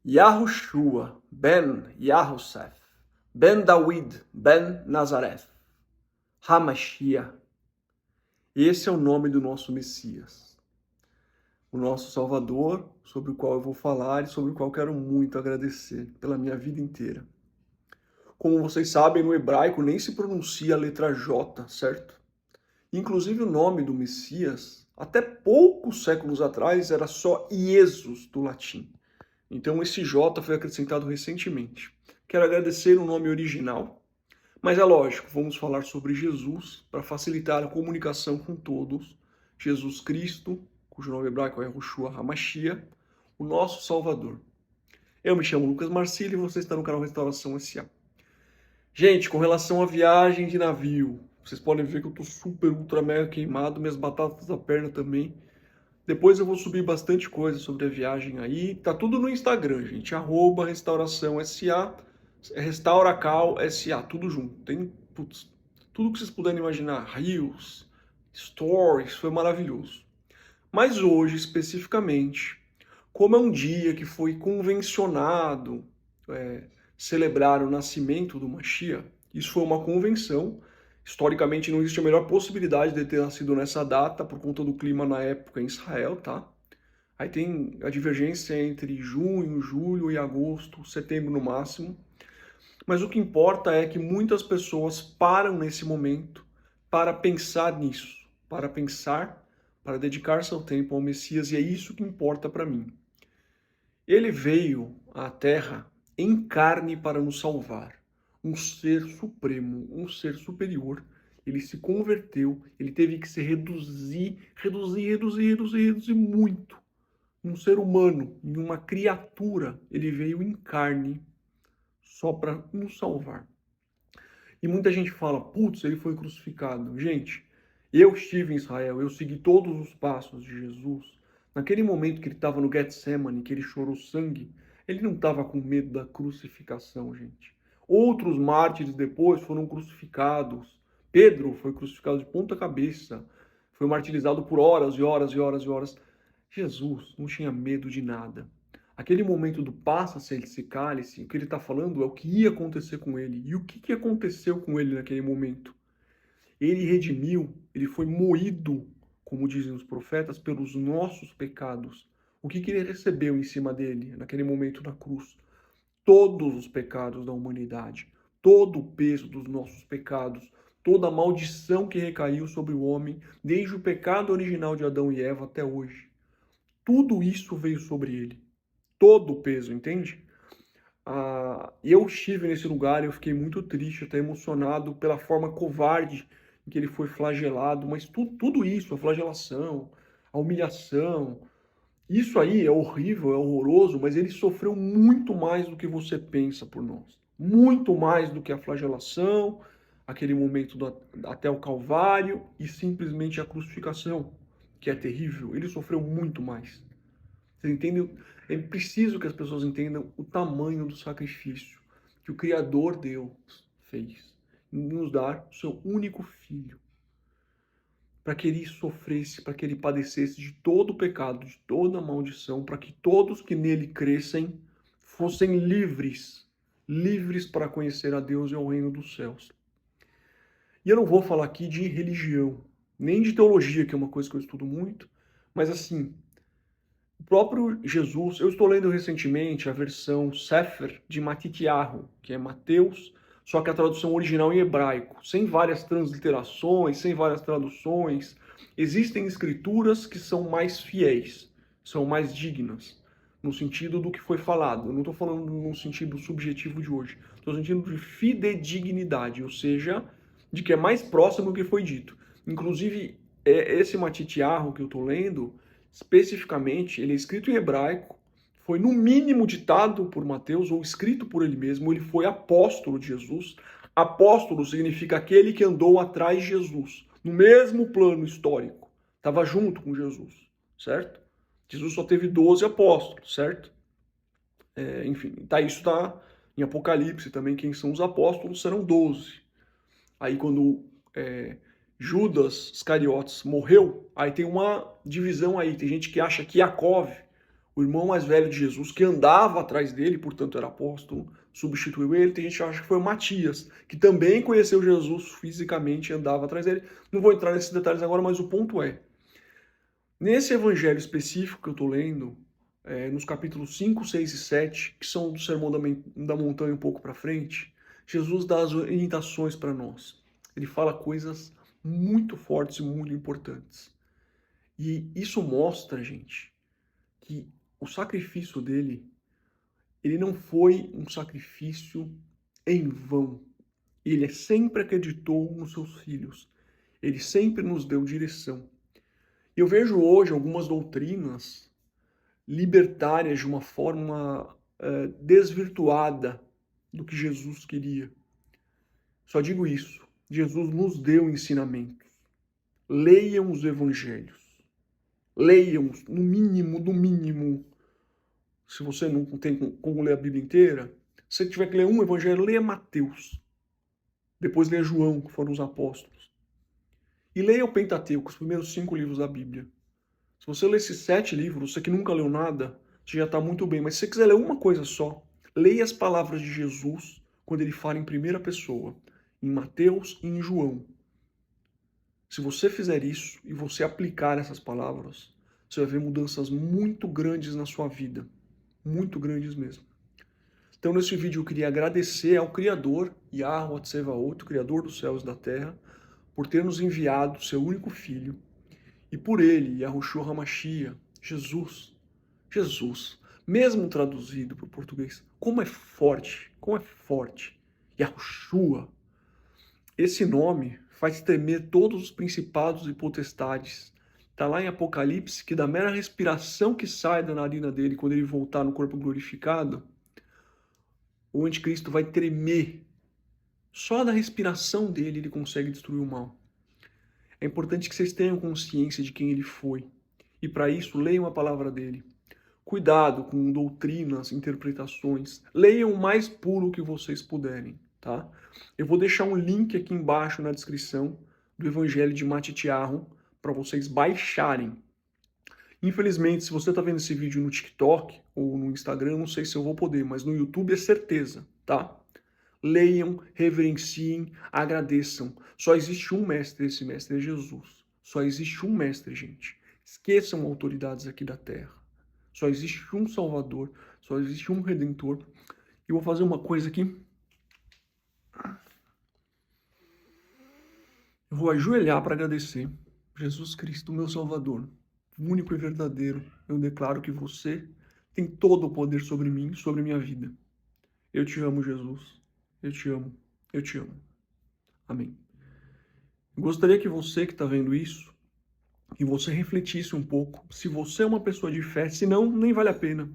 Yahushua ben Yahusef, ben David, ben Nazareth, Hamashiach. Esse é o nome do nosso Messias, o nosso Salvador, sobre o qual eu vou falar e sobre o qual quero muito agradecer pela minha vida inteira. Como vocês sabem, no hebraico nem se pronuncia a letra J, certo? Inclusive o nome do Messias, até poucos séculos atrás, era só Iesus do latim. Então esse J foi acrescentado recentemente. Quero agradecer o nome original, mas é lógico, vamos falar sobre Jesus para facilitar a comunicação com todos. Jesus Cristo, cujo nome hebraico é Yahushua HaMashiach, o nosso Salvador. Eu me chamo Lucas Marcílio e você está no canal Restauração S.A. Gente, com relação à viagem de navio, vocês podem ver que eu tô super, ultra, mega queimado, minhas batatas da perna também. Depois eu vou subir bastante coisa sobre a viagem aí. Tá tudo no Instagram, gente. @restauração.sa, restauracal.sa, tudo junto. Tem, putz, tudo que vocês puderem imaginar. Reels, stories, foi maravilhoso. Mas hoje, especificamente, como é um dia que foi convencionado celebrar o nascimento do Mashiach, isso foi uma convenção. Historicamente não existe a melhor possibilidade de ter nascido nessa data por conta do clima na época em Israel, tá? Aí tem a divergência entre junho, julho e agosto, setembro no máximo. Mas o que importa é que muitas pessoas param nesse momento para pensar nisso, para pensar, para dedicar seu tempo ao Messias, e é isso que importa para mim. Ele veio à Terra em carne para nos salvar. Um ser supremo, um ser superior. Ele se converteu, ele teve que se reduzir muito. Um ser humano, em uma criatura, ele veio em carne só para nos salvar. E muita gente fala, putz, ele foi crucificado. Gente, eu estive em Israel, eu segui todos os passos de Jesus. Naquele momento que ele estava no Getsemane, que ele chorou sangue, ele não estava com medo da crucificação, gente. Outros mártires depois foram crucificados. Pedro foi crucificado de ponta cabeça, foi martirizado por horas e horas e horas e horas. Jesus não tinha medo de nada. Aquele momento do passa-se esse cálice, o que ele está falando é o que ia acontecer com ele. E o que aconteceu com ele naquele momento? Ele redimiu, ele foi moído, como dizem os profetas, pelos nossos pecados. O que ele recebeu em cima dele, naquele momento na cruz? Todos os pecados da humanidade, todo o peso dos nossos pecados, toda a maldição que recaiu sobre o homem, desde o pecado original de Adão e Eva até hoje. Tudo isso veio sobre ele. Todo o peso, entende? Eu estive nesse lugar e eu fiquei muito triste, até emocionado pela forma covarde em que ele foi flagelado, mas tudo isso, a flagelação, a humilhação, isso aí é horrível, é horroroso, mas ele sofreu muito mais do que você pensa por nós. Muito mais do que a flagelação, aquele momento até o Calvário e simplesmente a crucificação, que é terrível. Ele sofreu muito mais. Vocês entendem? É preciso que as pessoas entendam o tamanho do sacrifício que o Criador Deus fez em nos dar o seu único filho, para que ele sofresse, para que ele padecesse de todo o pecado, de toda a maldição, para que todos que nele crescem fossem livres, livres para conhecer a Deus e ao reino dos céus. E eu não vou falar aqui de religião, nem de teologia, que é uma coisa que eu estudo muito, mas assim, o próprio Jesus, eu estou lendo recentemente a versão Sefer de Matityahu, que é Mateus, só que a tradução original em hebraico, sem várias transliterações, sem várias traduções. Existem escrituras que são mais fiéis, são mais dignas, no sentido do que foi falado. Eu não estou falando no sentido subjetivo de hoje, estou no sentido de fidedignidade, ou seja, de que é mais próximo do que foi dito. Inclusive, esse Matityahu que eu estou lendo, especificamente, ele é escrito em hebraico, foi no mínimo ditado por Mateus ou escrito por ele mesmo, ele foi apóstolo de Jesus. Apóstolo significa aquele que andou atrás de Jesus, no mesmo plano histórico, estava junto com Jesus, certo? Jesus só teve 12 apóstolos, certo? Enfim, isso está em Apocalipse também, quem são os apóstolos serão 12. Aí quando Judas Iscariotes morreu, aí tem uma divisão aí, tem gente que acha que Yaakov, O irmão mais velho de Jesus, que andava atrás dele, portanto era apóstolo, substituiu ele. Tem gente que acha que foi o Matias, que também conheceu Jesus fisicamente e andava atrás dele. Não vou entrar nesses detalhes agora, mas o ponto é, nesse evangelho específico que eu estou lendo, nos capítulos 5, 6 e 7, que são do Sermão da Montanha um pouco para frente, Jesus dá as orientações para nós. Ele fala coisas muito fortes e muito importantes. E isso mostra, gente, que o sacrifício dele, ele não foi um sacrifício em vão. Ele sempre acreditou nos seus filhos. Ele sempre nos deu direção. Eu vejo hoje algumas doutrinas libertárias de uma forma desvirtuada do que Jesus queria. Só digo isso. Jesus nos deu ensinamentos. Leiam os evangelhos. Leiam-os, no mínimo. Se você não tem como ler a Bíblia inteira, se você tiver que ler um evangelho, leia Mateus. Depois leia João, que foram os apóstolos. E leia o Pentateuco, os primeiros 5 livros da Bíblia. Se você ler esses 7 livros, você que nunca leu nada, você já está muito bem. Mas se você quiser ler uma coisa só, leia as palavras de Jesus quando ele fala em primeira pessoa, em Mateus e em João. Se você fizer isso e você aplicar essas palavras, você vai ver mudanças muito grandes na sua vida. Muito grandes mesmo. Então, nesse vídeo, eu queria agradecer ao Criador, Yahweh Tsevaot, o Criador dos céus e da terra, por ter nos enviado seu único Filho. E por ele, Yahushua HaMashiach, Jesus, mesmo traduzido para o português, como é forte, Yahushua. Esse nome faz tremer todos os principados e potestades. Está lá em Apocalipse que da mera respiração que sai da narina dele quando ele voltar no corpo glorificado, o anticristo vai tremer. Só da respiração dele ele consegue destruir o mal. É importante que vocês tenham consciência de quem ele foi. E para isso, leiam a palavra dele. Cuidado com doutrinas, interpretações. Leiam o mais puro que vocês puderem, tá? Eu vou deixar um link aqui embaixo na descrição do Evangelho de Matityahu para vocês baixarem. Infelizmente, se você está vendo esse vídeo no TikTok ou no Instagram, não sei se eu vou poder, mas no YouTube é certeza, tá? Leiam, reverenciem, agradeçam. Só existe um mestre, esse mestre é Jesus. Só existe um mestre, gente. Esqueçam autoridades aqui da terra. Só existe um Salvador, só existe um Redentor. E eu vou fazer uma coisa aqui. Eu vou ajoelhar para agradecer. Jesus Cristo, meu Salvador, único e verdadeiro, eu declaro que você tem todo o poder sobre mim, sobre minha vida. Eu te amo, Jesus. Eu te amo. Eu te amo. Amém. Eu gostaria que você que está vendo isso, que você refletisse um pouco. Se você é uma pessoa de fé, se não, nem vale a pena.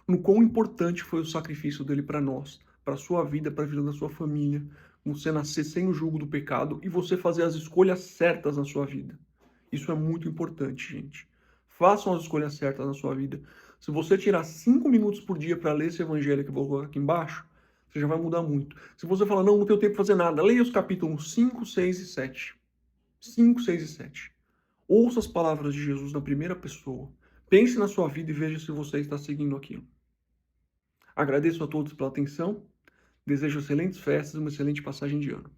No quão importante foi o sacrifício dele para nós, para a sua vida, para a vida da sua família. Você nascer sem o jugo do pecado e você fazer as escolhas certas na sua vida. Isso é muito importante, gente. Façam as escolhas certas na sua vida. Se você tirar 5 minutos por dia para ler esse evangelho que eu vou colocar aqui embaixo, você já vai mudar muito. Se você falar, não tenho tempo para fazer nada, leia os capítulos 5, 6 e 7. 5, 6 e 7. Ouça as palavras de Jesus na primeira pessoa. Pense na sua vida e veja se você está seguindo aquilo. Agradeço a todos pela atenção. Desejo excelentes festas e uma excelente passagem de ano.